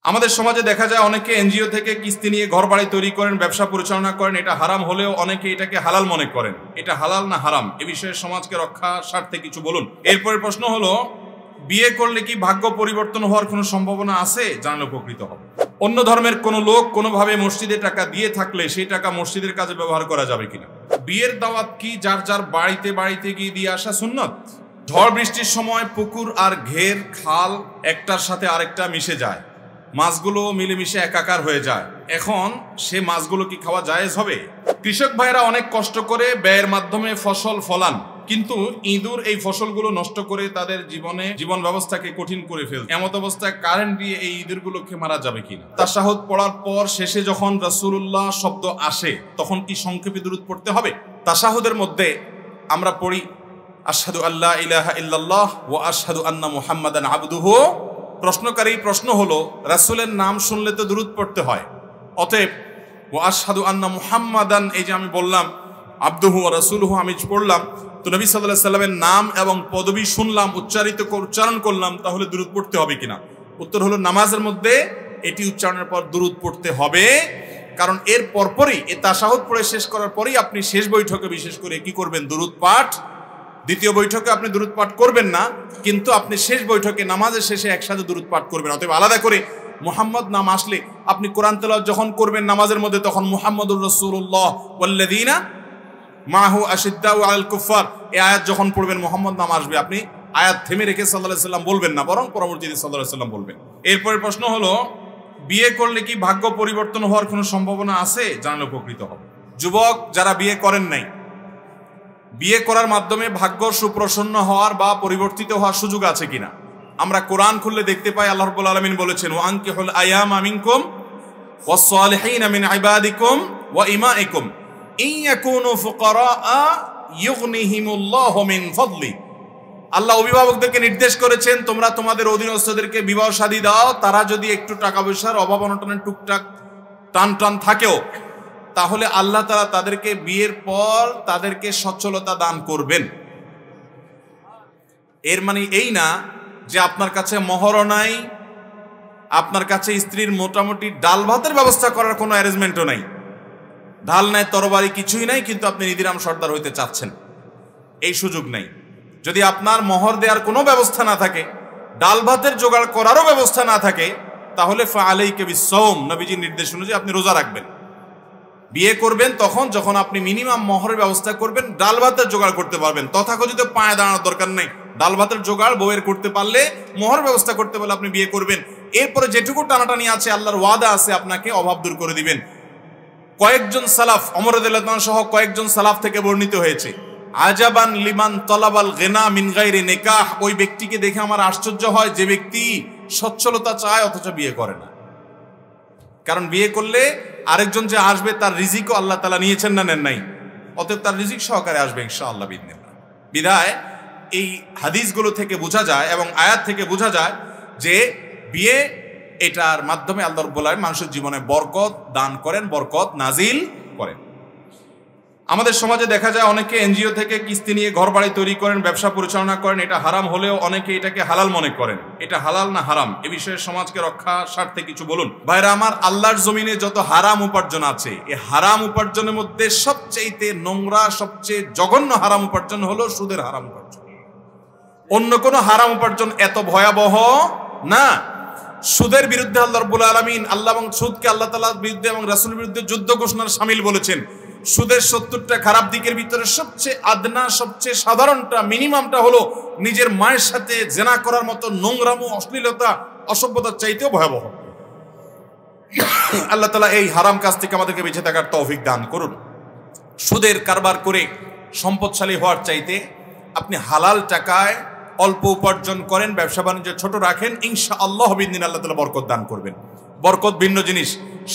আমাদের সমাজে দেখা যায় অনেকে এনজিও থেকে কিস্তি নিয়ে ঘর বাড়ি তৈরি করেন, ব্যবসা পরিচালনা করেন। এটা হারাম হলেও অনেকে এটাকে হালাল মনে করেন। এটা হালাল না হারাম, এ বিষয়ে সমাজকে রক্ষা স্বার্থে কিছু বলুন। এরপরে প্রশ্ন হলো, বিয়ে করলে কি ভাগ্য পরিবর্তন হওয়ার কোনো সম্ভাবনা আছে? জানলে উপকৃত হবে। অন্য ধর্মের কোনো লোক কোনোভাবে মসজিদে টাকা দিয়ে থাকলে সেই টাকা মসজিদের কাজে ব্যবহার করা যাবে কিনা? বিয়ের দাওয়াত কি যার যার বাড়িতে বাড়িতে গিয়ে দিয়ে আসা সুন্নত? ঝড় বৃষ্টির সময় পুকুর আর ঘের খাল একটার সাথে আরেকটা মিশে যায়, মাছগুলো মিলেমিশে একাকার হয়ে যায়। এখন সে মাছগুলো কি খাওয়া জায়েজ হবে? কৃষক ভাইরা অনেক কষ্ট করে ব্যয়ের মাধ্যমে ফসল ফলান, কিন্তু ইঁদুর এই ফসলগুলো নষ্ট করে তাদের জীবন ব্যবস্থাকে কঠিন করে ফেলে। এমত অবস্থায় কারেন্ট দিয়ে এই ইঁদুরগুলোকে মারা যাবে কিনা? তাশাহুদ পড়ার পর শেষে যখন রাসূলুল্লাহ শব্দ আসে তখন কি সংক্ষেপে দুরূদ পড়তে হবে? তাশাহুদের মধ্যে আমরা পড়ি আশহাদু আল্লা ইলাহা ইল্লাল্লাহ ওয়া আশহাদু আন্না মুহাম্মাদান আবদুহু। প্রশ্নকারী প্রশ্ন হলো, রাসূলের নাম শুনলে তো দুরূদ পড়তে হয়, অতএব ওয়া আশহাদু আন্না মুহাম্মাদান, এই যে আমি বললাম আবদুহু ওয়া রাসূলুহু আমি পড়লাম, তো নবী সাল্লাল্লাহু আলাইহি সাল্লামের নাম এবং পদবি শুনলাম, উচ্চারণ করলাম, তাহলে দুরূদ পড়তে হবে কিনা? উত্তর হলো, নামাজের মধ্যে এটি উচ্চারণের পর দুরূদ পড়তে হবে। কারণ এর পরপরই এই তাশাহুদ পড়ে শেষ করার পরেই আপনি শেষ বৈঠকে বিশেষ করে কি করবেন? দুরূদ পাঠ। দ্বিতীয় বৈঠকে আপনি দুরূদ পাঠ করবেন না, কিন্তু আপনি শেষ বৈঠকে নামাজের শেষে একসাথে দুরূদ পাঠ করবেন। অতএব আলাদা করে মুহাম্মদ নাম আসলে আপনি কোরআন তেলাওয়াত যখন করবেন নামাজের মধ্যে, তখন মুহাম্মদুর রাসূলুল্লাহ ওয়াল্লাযীনা মাহু আশিদ্দাউ আলাল কুফার এই আয়াত যখন পড়বেন মুহাম্মদ নাম আসবে, আপনি আয়াত থেমে রেখে সাল্লাল্লাহু আলাইহি সাল্লাম বলবেন না, বরং পরবর্তীতে সাল্লাল্লাহু আলাইহি সাল্লাম বলবেন। এরপরের প্রশ্ন হলো, বিয়ে করলে কি ভাগ্য পরিবর্তন হওয়ার কোনো সম্ভাবনা আছে? জানলে উপকৃত হবে। যুবক যারা বিয়ে করেন নাই, বিয়ে করার মাধ্যমে ভাগ্য সুপ্রসন্ন হওয়ার বা পরিবর্তিত হওয়ার সুযোগ আছে কিনা? আমরা কোরআন খুললে দেখতে পাই আল্লাহ রাব্বুল আলামিন বলেছেন, ওয়া আনকিহুল আয়ামা মিনকুম ওয়াস সালিহিনা মিন ইবাদিকুম ওয়া ইমাইকুম ইন ইয়াকুনু ফুকারা ইউগনিহিমুল্লাহু মিন ফাদলি। আল্লাহ অভিভাবকদেরকে নির্দেশ করেছেন, তোমরা তোমাদের অধীনস্থদেরকে বিবাহ শাদী দাও, তারা যদি একটু টাকা পয়সার অভাব অনটনের টুকটাক টান থাকেও, তাহলে আল্লাহ তাআলা তাদেরকে বিয়ের পর তাদেরকে সচ্ছলতা দান করবেন। এর মানে এই না যে আপনার কাছে মোহরও নাই, আপনার কাছে স্ত্রীর মোটামুটি ডাল ভাতের ব্যবস্থা করার কোনো অ্যারেঞ্জমেন্টও নাই, ঢাল নাই তরবারি কিছুই নাই, কিন্তু আপনি নিদিরাম সর্দার হইতে চাচ্ছেন, এই সুযোগ নেই। যদি আপনার মোহর দেওয়ার কোনো ব্যবস্থা না থাকে, ডাল ভাতের জোগাড় করারও ব্যবস্থা না থাকে, তাহলে ফাআলাইকা বিসসাওম, নবীজির নির্দেশ অনুযায়ী আপনি রোজা রাখবেন। বিয়ে করবেন তখন যখন আপনি মিনিমাম মোহরের ব্যবস্থা করবেন, ডাল ভাতের জোগাড় করতে পারবেন। তথাকথিত পায়ে দাঁড়ানোর দরকার নেই, ডাল ভাতের জোগাড় বউয়ের করতে পারলে, মোহর ব্যবস্থা করতে পারলে আপনি বিয়ে করবেন। এরপরে যেটুকু টানাটানি আছে, আল্লাহর ওয়াদা আছে আপনাকে অভাব দূর করে দিবেন। কয়েকজন সালাফ, ওমর রাদিয়াল্লাহু আনহু সহ কয়েকজন সালাফ থেকে বর্ণিত হয়েছে, আজাবান লিমান তলাবাল গিনা মিন গায়রি নিকাহ, ওই ব্যক্তিকে দেখে আমার আশ্চর্য হয় যে ব্যক্তি সচ্ছলতা চায় অথচ বিয়ে করে না। কারণ বিয়ে করলে আরেকজন যে আসবে তার রিজিকও আল্লাহ তাআলা নিয়েছেন না নেন নাই, অতএব তার রিজিক সহকারে আসবে ইনশাআল্লাহ বিইذنিল্লাহ। বিধায় এই হাদিসগুলো থেকে বোঝা যায় এবং আয়াত থেকে বোঝা যায় যে বিয়ে এটার মাধ্যমে আল্লাহ রাব্বুল আলামিন মানুষের জীবনে বরকত দান করেন, বরকত নাজিল করেন। আমাদের সমাজে দেখা যায় অনেকে এনজিও থেকে কিস্তি নিয়ে ঘর বাড়ি তৈরি করেন, ব্যবসা পরিচালনা করেন। এটা হারাম হলেও অনেকে এটাকে হালাল মনে করেন। এটা হালাল না হারাম, এ বিষয়ে সমাজকে রক্ষা স্বার্থে কিছু বলুন। ভাইরা আমার, আল্লাহর জমিনে যত হারাম উপার্জন আছে, এই হারাম উপার্জনের মধ্যে সবচেয়ে নোংরা, সবচেয়ে জঘন্য হারাম উপার্জন হলো সুদের হারাম উপার্জন। অন্য কোনো হারাম উপার্জন এত ভয়াবহ না। সুদের বিরুদ্ধে আল্লাহ রাব্বুল আলামিন, আল্লাহ এবং সুদকে আল্লাহ তাআলার বিরুদ্ধে এবং রাসূলের বিরুদ্ধে যুদ্ধ ঘোষণার শামিল বলেছেন। সুদের 70টা খারাপ দিকের ভিতরে সবচেয়ে আদনা, সবচেয়ে সাধারণটা, মিনিমামটা হলো নিজের মায়ের সাথে জেনা করার মতো নোংরামো, অশ্লীলতা, অসভ্যতার চাইতেও ভয়াবহ। আল্লাহ তাআলা এই হারাম কাজ থেকে আমাদেরকে বেঁচে থাকার তৌফিক দান করুন। সুদের কারবার করে সম্পদশালী হওয়ার চাইতে আপনি হালাল টাকায় অল্প উপার্জন করেন, ব্যবসা বাণিজ্য ছোট রাখেন, ইনশাআল্লাহ বিইذনিল্লাহ আল্লাহ তাআলা বরকত দান করবেন। বরকত ভিন্ন জিনিস,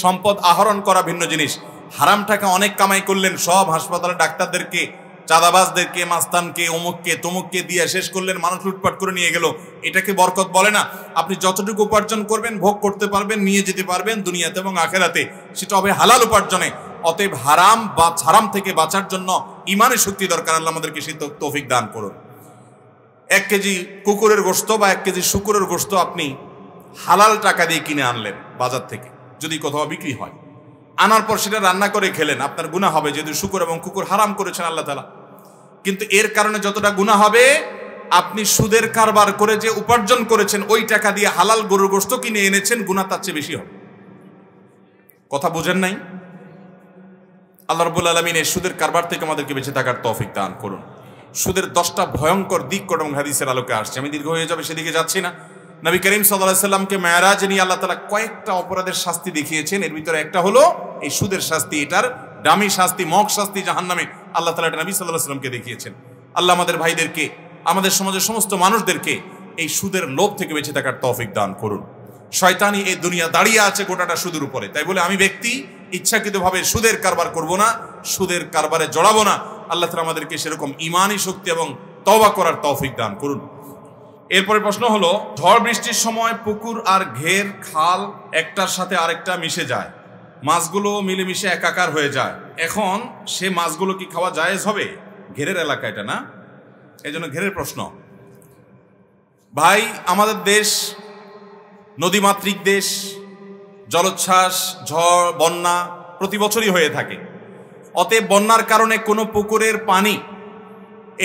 সম্পদ আহরণ করা ভিন্ন জিনিস। হারাম টাকা অনেক কামাই করলেন, সব হাসপাতালে ডাক্তারদেরকে, চাঁদাবাজদেরকে, মাস্তানকে, অমুককে তমুককে দিয়ে শেষ করলেন, মানুষ লুটপাট করে নিয়ে গেল, এটাকে বরকত বলে না। আপনি যতটুকু উপার্জন করবেন, ভোগ করতে পারবেন, নিয়ে যেতে পারবেন দুনিয়াতে এবং আখেরাতে, সেটা হবে হালাল উপার্জনে। অতএব হারাম থেকে বাঁচার জন্য ইমানের শক্তি দরকার। আল্লাহ আমাদেরকে সেই তৌফিক দান করুন। 1 কেজি কুকুরের গোশত বা 1 কেজি শুকুরের গোশত আপনি হালাল টাকা দিয়ে কিনে আনলেন বাজার থেকে, যদি কোথাও বিক্রি হয়, আনার পর সেটা রান্না করে খেলেন, আপনার গুনাহ হবে, যেহেতু শুকর এবং কুকুর হারাম করেছেন আল্লাহ তাআলা। কিন্তু এর কারণে যতটা গুনাহ হবে, আপনি সুদের কারবার করে যে উপার্জন করেছেন ওই টাকা দিয়ে হালাল গরুর গোশত কিনে এনেছেন, গুনাহ তার চেয়ে বেশি হবে। কথা বুঝেন নাই? আল্লাহ রাব্বুল আলামিন এই সুদের কারবার থেকে আমাদেরকে বেঁচে থাকার তৌফিক দান করুন। সুদের 10টা ভয়ঙ্কর দিক কোরআন হাদিসের আলোকে আসছে। আমি দীর্ঘ হয়ে যাবে, সেদিকে যাচ্ছি না। নবী করিম সাল্লাল্লাহু আলাইহি সাল্লামকে মেরাজ নিয়ে আল্লাহ তাআলা কয়েকটা অপরাধের শাস্তি দেখিয়েছেন। এর ভিতরে একটা হলো এই সুদের শাস্তি। এটার দামি শাস্তি, মক শাস্তি জাহান্নামে আল্লাহ তাআলা এটা নবী সাল্লাল্লাহু আলাইহি সাল্লামকে দেখিয়েছেন। আল্লাহ আমাদের ভাইদেরকে, আমাদের সমাজের সমস্ত মানুষদেরকে এই সুদের লোভ থেকে বেঁচে থাকার তৌফিক দান করুন। শয়তানি এই দুনিয়া দাঁড়িয়ে আছে গোটাটা সুদের উপরে, তাই বলে আমি ব্যক্তি ইচ্ছাকৃতভাবে সুদের কারবার করব না, সুদের কারবারে জড়াবো না। আল্লাহ তাআলা আমাদেরকে সেরকম ঈমানি শক্তি এবং তওবা করার তৌফিক দান করুন। এরপরে প্রশ্ন হলো, ঝড় বৃষ্টির সময় পুকুর আর ঘের খাল একটার সাথে আরেকটা মিশে যায়, মাছগুলো মিলেমিশে একাকার হয়ে যায়, এখন সে মাছগুলো কি খাওয়া জায়েজ হবে? ঘেরের এলাকা এটা না, এই জন্য ঘেরের প্রশ্ন। ভাই, আমাদের দেশ নদীমাতৃক দেশ, জলোচ্ছ্বাস, ঝড়, বন্যা প্রতি বছরই হয়ে থাকে। অতএব বন্যার কারণে কোনো পুকুরের পানি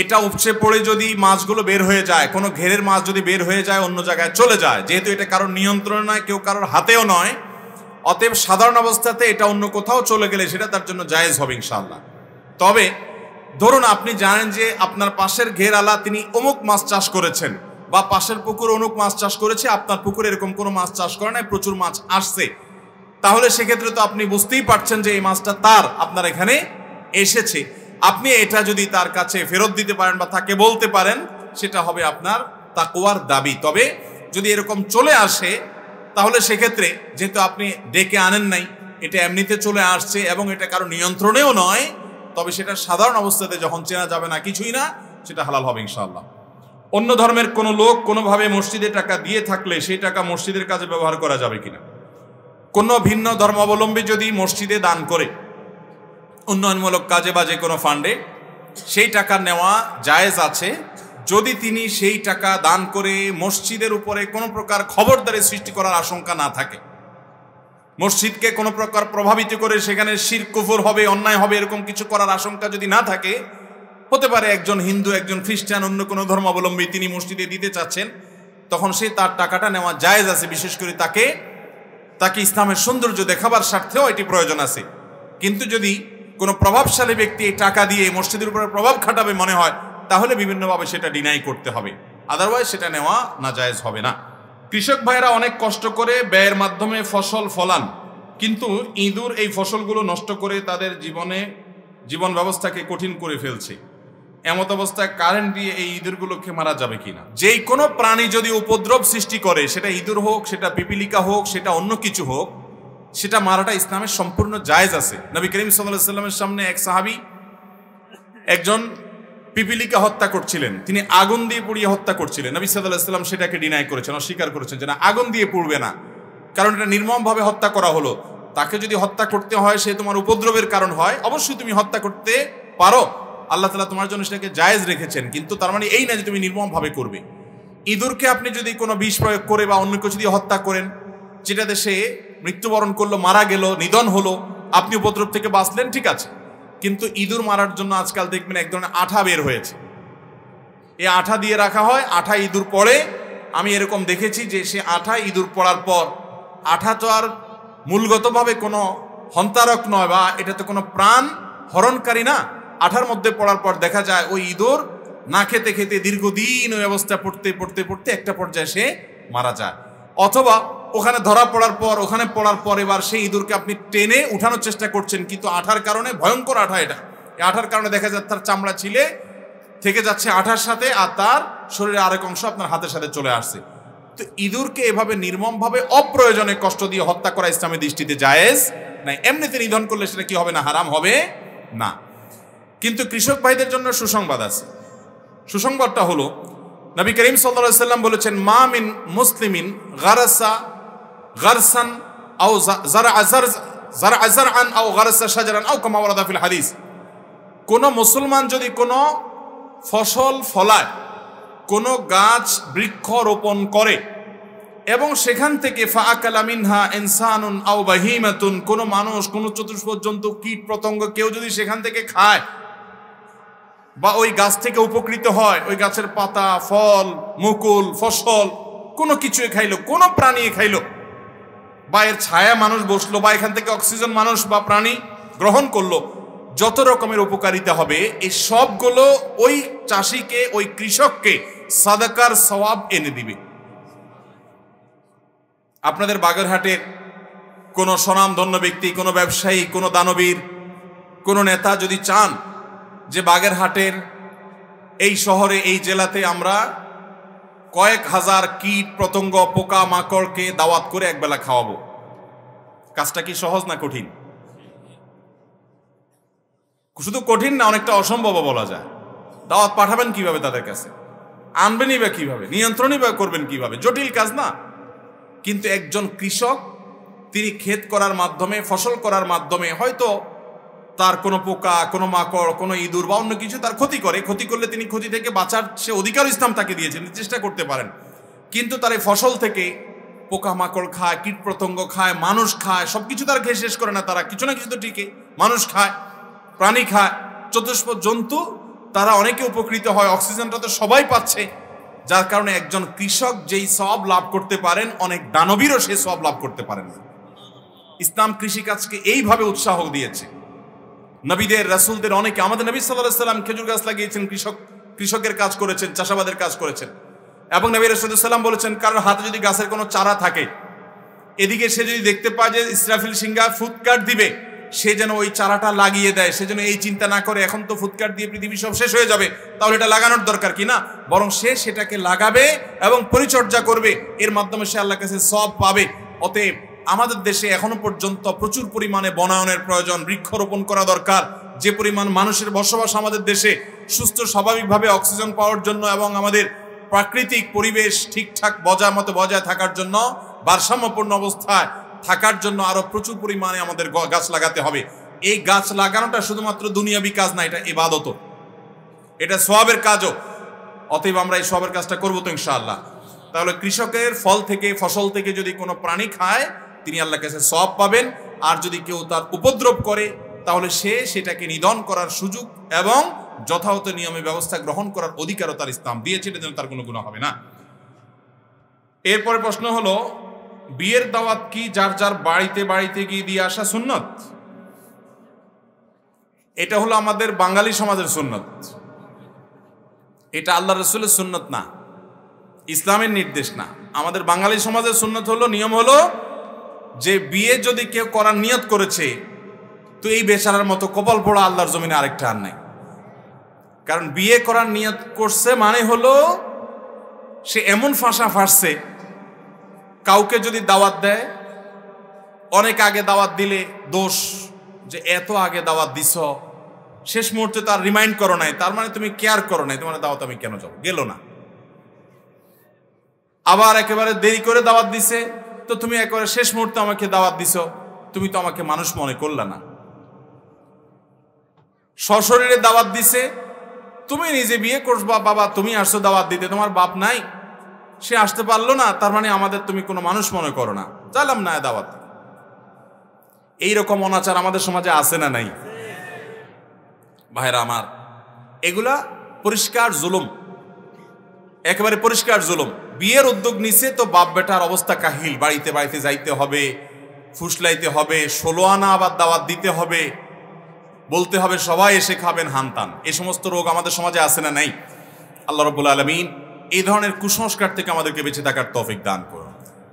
এটা উপচে পড়ে যদি মাছগুলো বের হয়ে যায়, কোনো ঘেরের মাছ যদি বের হয়ে যায়, অন্য জায়গায় চলে যায়, যেহেতু এটা কারোর নিয়ন্ত্রণে নয়, কেউ কারোর হাতেও নয়, অতএব সাধারণ অবস্থাতে এটা অন্য কোথাও চলে গেলে সেটা তার জন্য জায়েজ হবে ইনশাআল্লাহ। তবে ধরুন আপনি জানেন যে আপনার পাশের ঘেরওয়ালা তিনি অমুক মাছ চাষ করেছেন, বা পাশের পুকুর অমুক মাছ চাষ করেছে, আপনার পুকুরে এরকম কোনো মাছ চাষ করে নাই, প্রচুর মাছ আসছে, তাহলে সেক্ষেত্রে তো আপনি বুঝতেই পারছেন যে এই মাছটা তার, আপনার এখানে এসেছে। আপনি এটা যদি তার কাছে ফেরত দিতে পারেন বা তাকে বলতে পারেন, সেটা হবে আপনার তাকওয়ার দাবি। তবে যদি এরকম চলে আসে, তাহলে সেক্ষেত্রে যেহেতু আপনি ডেকে আনেন নাই, এটা এমনিতে চলে আসছে এবং এটা কারো নিয়ন্ত্রণেও নয়, তবে সেটা সাধারণ অবস্থাতে যখন চেনা যাবে না, কিছুই না, সেটা হালাল হবে ইনশাআল্লাহ। অন্য ধর্মের কোনো লোক কোনোভাবে মসজিদে টাকা দিয়ে থাকলে সেই টাকা মসজিদের কাজে ব্যবহার করা যাবে কিনা? কোনো ভিন্ন ধর্মাবলম্বী যদি মসজিদে দান করে, উন্নয়নমূলক কাজে বা যে কোনো ফান্ডে, সেই টাকা নেওয়া জায়েজ আছে, যদি তিনি সেই টাকা দান করে মসজিদের উপরে কোনো প্রকার খবরদারি সৃষ্টি করার আশঙ্কা না থাকে। মসজিদকে কোনো প্রকার প্রভাবিত করে সেখানে শিরক কুফর হবে, অন্যায় হবে, এরকম কিছু করার আশঙ্কা যদি না থাকে, হতে পারে একজন হিন্দু, একজন খ্রিস্টান, অন্য কোনো ধর্মাবলম্বী তিনি মসজিদে দিতে চাচ্ছেন, তখন সে তার টাকাটা নেওয়া জায়েজ আছে। বিশেষ করে তাকে ইসলামের সৌন্দর্য দেখাবার স্বার্থেও এটি প্রয়োজন আছে। কিন্তু যদি কোনো প্রভাবশালী ব্যক্তি এই টাকা দিয়ে মসজিদের উপরে প্রভাব খাটাবে মনে হয়, তাহলে বিভিন্নভাবে সেটা ডিনাই করতে হবে, আদারওয়াইজ সেটা নেওয়া নাজায়েজ হবে না। কৃষক ভাইরা অনেক কষ্ট করে ব্যয়ের মাধ্যমে ফসল ফলান, কিন্তু ইঁদুর এই ফসলগুলো নষ্ট করে তাদের জীবন ব্যবস্থাকে কঠিন করে ফেলছে। এমত অবস্থায় কারেন্ট দিয়ে এই ইঁদুরগুলোকে মারা যাবে কিনা? যেই কোনো প্রাণী যদি উপদ্রব সৃষ্টি করে, সেটা ইঁদুর হোক, সেটা পিপিলিকা হোক, সেটা অন্য কিছু হোক, সেটা মারাটা ইসলামের সম্পূর্ণ জায়েজ আছে। নবী করিম সাল্লাল্লাহু আলাইহি সাল্লামের সামনে এক সাহাবী একজন পিপিলিকা হত্যা করছিলেন, তিনি আগুন দিয়ে পুড়িয়ে হত্যা করছিলেন। নবী সাল্লাল্লাহু আলাইহি সাল্লাম সেটাকে ডিনাই করেছেন, অস্বীকার করেছেন যে না, আগুন দিয়ে পুড়বে না, কারণ এটা নির্মমভাবে হত্যা করা হলো। তাকে যদি হত্যা করতে হয়, সে তোমার উপদ্রবের কারণ হয়, অবশ্যই তুমি হত্যা করতে পারো, আল্লাহ তাআলা তোমার জন্য সেটাকে জায়েজ রেখেছেন, কিন্তু তার মানে এই না যে তুমি নির্মমভাবে করবে। ইঁদুরকে আপনি যদি কোনো বিষ প্রয়োগ করে বা অন্য কিছু দিয়ে হত্যা করেন, যেটাতে সে মৃত্যুবরণ করলো, মারা গেল, নিধন হলো, আপনি উপদ্রব থেকে বাঁচলেন, ঠিক আছে। কিন্তু ইঁদুর মারার জন্য আজকাল দেখবেন এক ধরনের আঠা বের হয়েছে, এই আঠা দিয়ে রাখা হয়, আঠা ইঁদুর পড়ে। আমি এরকম দেখেছি যে সে আঠা ইঁদুর পড়ার পর, আঠা তো আর মূলগতভাবে কোনো হন্তারক নয় বা এটা তো কোনো প্রাণ হরণকারী না, আঠার মধ্যে পড়ার পর দেখা যায় ওই ইঁদুর না খেতে খেতে দীর্ঘদিন ওই অবস্থা পড়তে পড়তে পড়তে একটা পর্যায়ে সে মারা যায়। অথবা ওখানে ধরা পড়ার পর, ওখানে পড়ার পর এবার সেই ইঁদুরকে আপনি টেনে উঠানোর চেষ্টা করছেন, কিন্তু আঠার কারণে, ভয়ঙ্কর আঠা এটা, এই আঠার কারণে দেখা যাচ্ছে তার চামড়া ছিলে থেকে যাচ্ছে আঠার সাথে, আর তার শরীরের আরেক অংশ আপনার হাতের সাথে চলে আসছে। তো ইঁদুরকে এভাবে নির্মমভাবে অপ্রয়োজনে কষ্ট দিয়ে হত্যা করা ইসলামের দৃষ্টিতে জায়েজ নাই। এমনিতে নিধন করলে সেটা কি হবে না? হারাম হবে না। কিন্তু কৃষক ভাইদের জন্য সুসংবাদ আছে। সুসংবাদটা হলো, নবী করিম সাল্লাল্লাহু আলাইহি সাল্লাম বলেছেন, মা মিন মুসলিমিন গারাসা গারসান আও যারআ যারআন আও গারাসা শাজারান আও কামা ওয়ারাদা ফিল হাদিস। কোন মুসলমান যদি কোনো ফসল ফলায়, কোনো গাছ বৃক্ষ রোপণ করে, এবং সেখান থেকে ফাআকালা মিনহা ইনসানুন আও বাহিমাতুন, কোন মানুষ, কোন চতুষ্পদ জন্তু, কীট পতঙ্গ কেউ যদি সেখান থেকে খায় বা ওই গাছ থেকে উপকৃত হয়, ওই গাছের পাতা, ফল, মুকুল, ফসল কোনো কিছুই খাইলো, কোন প্রাণী খাইলো, বা এর ছায়া মানুষ বসলো, বা এখান থেকে অক্সিজেন মানুষ বা প্রাণী গ্রহণ করলো, যত রকমের উপকারিতা হবে এই সবগুলো ওই চাষিকে, ওই কৃষককে সাদাকার সওয়াব এনে দিবে। আপনাদের বাগেরহাটের কোনো স্বনামধন্য ব্যক্তি, কোনো ব্যবসায়ী, কোনো দানবীর, কোনো নেতা যদি চান যে বাগেরহাটের এই শহরে, এই জেলাতে আমরা কয়েক হাজার কীট পতঙ্গ, পোকা মাকড়কে দাওয়াত করে একবেলা খাওয়াবো, কাজটা কি সহজ না কঠিন? শুধু কঠিন না, অনেকটা অসম্ভব বলা যায়। দাওয়াত পাঠাবেন কিভাবে তাদের কাছে, আনবেনই বা কিভাবে, নিয়ন্ত্রণই বা করবেন কিভাবে? জটিল কাজ না। কিন্তু একজন কৃষক তিনি ক্ষেত করার মাধ্যমে, ফসল করার মাধ্যমে হয়তো তার কোনো পোকা, কোনো মাকড়, কোনো ইঁদুর বা অন্য কিছু তার ক্ষতি করে, ক্ষতি করলে তিনি ক্ষতি থেকে বাঁচার সে অধিকার ইসলাম তাকে দিয়েছেন, চেষ্টা করতে পারেন। কিন্তু তার এই ফসল থেকে পোকা মাকড় খায়, কীট পতঙ্গ খায়, মানুষ খায়, সবকিছু তারা খেয়ে শেষ করে না, তারা কিছু না কিছু তো টিকে, মানুষ খায়, প্রাণী খায়, চতুষ্পদ জন্তু, তারা অনেকে উপকৃত হয়, অক্সিজেনটা তো সবাই পাচ্ছে, যার কারণে একজন কৃষক যেই সওয়াব লাভ করতে পারেন, অনেক দানবীরও সেই সওয়াব লাভ করতে পারেন না। ইসলাম কৃষিকাজকে এইভাবে উৎসাহ দিয়েছে। নবীদের, রাসূলদের অনেকে, আমাদের নবী সাল্লাল্লাহু আলাইহি ওয়াসাল্লাম খেজুর গাছ লাগিয়েছেন, কৃষকের কাজ করেছেন, চাষাবাদের কাজ করেছেন। এবং নবী রাসূলুল্লাহ সাল্লাল্লাহু আলাইহি ওয়াসাল্লাম বলেছেন, কারোর হাতে যদি গাছের কোনো চারা থাকে, এদিকে সে যদি দেখতে পায় যে ইসরাফিল সিংহা ফুৎকার দিবে, সে যেন ওই চারাটা লাগিয়ে দেয়, সে যেন এই চিন্তা না করে এখন তো ফুৎকার দিয়ে পৃথিবী সব শেষ হয়ে যাবে, তাহলে এটা লাগানোর দরকার কি না, বরং সে সেটাকে লাগাবে এবং পরিচর্যা করবে, এর মাধ্যমে সে আল্লাহর কাছে সওয়াব পাবে। অতএব আমাদের দেশে এখনো পর্যন্ত প্রচুর পরিমাণে বনায়নের প্রয়োজন, বৃক্ষরোপণ করা দরকার। যে পরিমাণ মানুষের বসবাস আমাদের দেশে, সুস্থ স্বাভাবিকভাবে অক্সিজেন পাওয়ার জন্য এবং আমাদের প্রাকৃতিক পরিবেশ ঠিকঠাক বজায় থাকার জন্য, ভারসাম্যপূর্ণ অবস্থায় থাকার জন্য আরো প্রচুর পরিমাণে আমাদের গাছ লাগাতে হবে। এই গাছ লাগানোটা শুধুমাত্র দুনিয়াবি কাজ না, এটা ইবাদত, এটা সওয়াবের কাজও। অতএব আমরা এই সওয়াবের কাজটা করবো তো ইনশাআল্লাহ। তাহলে কৃষকের ফল থেকে, ফসল থেকে যদি কোনো প্রাণী খায়, তিনি আল্লাহর কাছে সওয়াব পাবেন। আর যদি কেউ তার উপদ্রব করে, তাহলে সে সেটাকে নিধন করার সুযোগ এবং যথাযথ নিয়মে ব্যবস্থা গ্রহণ করার অধিকারও তার ইসলাম দিয়েছে, এটা যেন তার কোনো গুনাহ হবে না। এরপরে প্রশ্ন হলো, বিয়ের দাওয়াত কি যার যার বাড়িতে বাড়িতে গিয়ে দিয়ে আসা সুন্নত? এটা হলো আমাদের বাঙালি সমাজের সুন্নত, এটা আল্লাহ রাসূলের সুন্নত না, ইসলামের নির্দেশ না। আমাদের বাঙালি সমাজের সুন্নত হলো, নিয়ম হলো যে বিয়ে যদি কেউ করার নিয়ত করেছে, তো এই বেচারার মতো কপাল পোড়া আল্লাহর জমিনে আরেকটা আর নাই। কারণ বিয়ে করার নিয়ত করছে মানে হলো সে এমন ফাঁসা ফাঁসছে, কাউকে যদি দাওয়াত দেয়, অনেক আগে দাওয়াত দিলে দোষ, যে এত আগে দাওয়াত দিছ, শেষ মুহূর্তে তার রিমাইন্ড করো নাই, তার মানে তুমি কেয়ার করো নাই, তোমার দাওয়াত আমি কেন যাবো, গেল না। আবার একেবারে দেরি করে দাওয়াত দিছে, তো তুমি একেবারে শেষ মুহূর্তে আমাকে দাওয়াত দিছ, তুমি তো আমাকে মানুষ মনে করলা না। সশরীরে দাওয়াত দিছে, তুমি নিজে বিয়ে করবা, বাবা তুমি আসছো দাওয়াত দিতে, তোমার বাপ নাই, সে আসতে পারলো না, তার মানে আমাদের তুমি কোনো মানুষ মনে করো না, চাইলাম না দাওয়াত। এইরকম অনাচার আমাদের সমাজে আছে না নাই? ভাইরা আমার, এগুলা পরিষ্কার জুলুম, একেবারে পরিষ্কার জুলুম। বিয়ের উদ্যোগ নিছে তো বাপ বেটার অবস্থা কাহিল, বাড়িতে বাড়িতে যাইতে হবে, ফুসলাইতে হবে, 16 আনা আবার দাওয়াত দিতে হবে, বলতে হবে সবাই এসে খাবেন হানতান। এই সমস্ত রোগ আমাদের সমাজে আছে না নাই? আল্লাহ রাব্বুল আলামিন এই ধরনের কুসংস্কার থেকে আমাদেরকে বেঁচে থাকার তৌফিক দান করুন।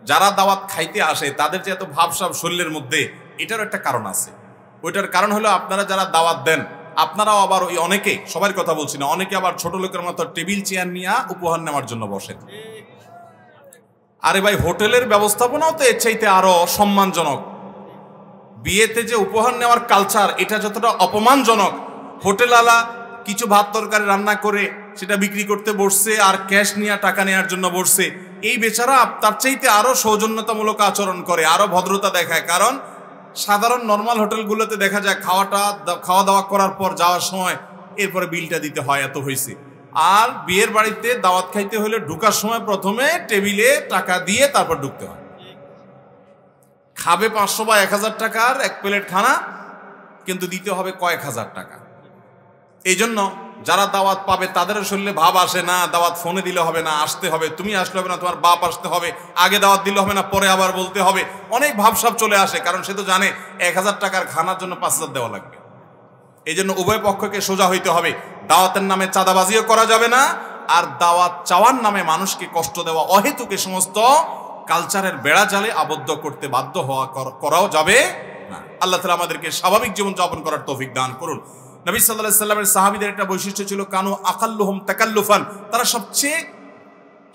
যারা দাওয়াত খাইতে আসে তাদের যে এত ভাবসাব শরীরের মধ্যে, এটার একটা কারণ আছে। ওইটার কারণ হলো আপনারা যারা দাওয়াত দেন, আপনারাও আবার ওই অনেকে, সবার কথা বলছি না, অনেকে আবার ছোট লোকের মতো টেবিল চেয়ার নিয়ে উপহার নেওয়ার জন্য বসেন। আরে ভাই, হোটেলের ব্যবস্থাপনাও তো এর চাইতে আরো সম্মানজনক। বিয়েতে যে উপহার নেওয়ার কালচার, এটা যতটা অপমানজনক, হোটেলওয়ালা কিছু ভাত তরকারি রান্না করে সেটা বিক্রি করতে বসছে আর ক্যাশ নিয়ে টাকা নেওয়ার জন্য বসছে, এই বেচারা তার চাইতে আরো সৌজন্যতামূলক আচরণ করে, আরো ভদ্রতা দেখায়। কারণ সাধারণ নর্মাল হোটেলগুলোতে দেখা যায় খাওয়া দাওয়া করার পর যাওয়ার সময় এরপরে বিলটা দিতে হয়, এত হয়েছে। আর বিয়ের বাড়িতে দাওয়াত খাইতে হলে ঢুকার সময় প্রথমে টেবিলে টাকা দিয়ে তারপর ঢুকতে হয়। খাবে 500 বা 1000 টাকার এক প্লেট খানা, কিন্তু দিতে হবে কয়েক হাজার টাকা। এই জন্য যারা দাওয়াত পাবে তাদের শরীরে ভাব আসে না দাওয়াত ফোনে দিলে হবে না, আসতে হবে, তুমি আসলে হবে না, তোমার বাপ আসতে হবে, আগে দাওয়াত দিলে হবে না, পরে আবার বলতে হবে, অনেক ভাবসাব চলে আসে। কারণ সে তো জানে 1000 টাকার খানার জন্য 5000 দেওয়া লাগবে। এই জন্য উভয় পক্ষকে সোজা হইতে হবে। দাওয়াতের নামে চাঁদাবাজিও করা যাবে না, আর দাওয়াত চাওয়ার নামে মানুষকে কষ্ট দেওয়া অহেতুক এ সমস্ত কালচারের বেড়া জালে আবদ্ধ করতে বাধ্য হওয়া করাও যাবে না। আল্লাহ তাআলা আমাদেরকে স্বাভাবিক জীবন যাপন করার তৌফিক দান করুন। নবী সাল্লাল্লাহু আলাইহি সাল্লামের সাহাবীদের একটা বৈশিষ্ট্য ছিল, কানু আকাল্লুহুম তাকাল্লুফান, তারা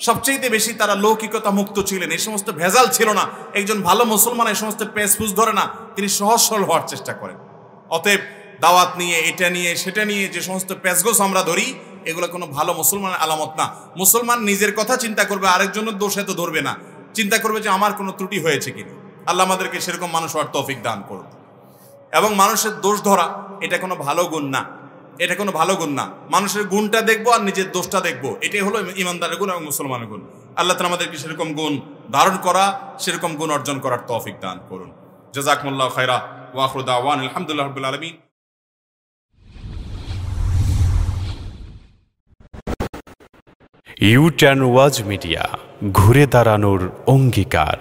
সবচেয়ে বেশি তারা লৌকিকতা মুক্ত ছিলেন। এই সমস্ত ভেজাল ছিল না। একজন ভালো মুসলমান এই সমস্ত পেশফুস ধরে না, তিনি সহজ সরল হওয়ার চেষ্টা করেন। অতএব দাওয়াত নিয়ে, এটা নিয়ে, সেটা নিয়ে যে সমস্ত পেশগোস আমরা ধরি, এগুলো কোনো ভালো মুসলমানের আলামত না। মুসলমান নিজের কথা চিন্তা করবে, আরেকজনের দোষে তো ধরবে না, চিন্তা করবে যে আমার কোনো ত্রুটি হয়েছে কিনা। আল্লাহ আমাদেরকে সেরকম মানুষ হওয়ার তৌফিক দান করুন। এবং মানুষের দোষ ধরা এটা কোনো ভালো গুণ না, এটা কোনো ভালো গুণ না। মানুষের গুণটা দেখবো আর নিজের দোষটা দেখবো, এটাই হলো ইমানদারের গুণ এবং মুসলমানের গুণ। আল্লাহ তাআলা আমাদেরকে সেরকম গুণ ধারণ করা, সেরকম গুণ অর্জন করার তৌফিক দান করুন। জাযাকুমুল্লাহু খায়রা ওয়া আখিরু দাওয়ানা আলহামদুলিল্লাহি রাব্বিল আলামিন। ইউ টার্ন ওয়াজ মিডিয়া, ঘুরে দাঁড়ানোর অঙ্গীকার।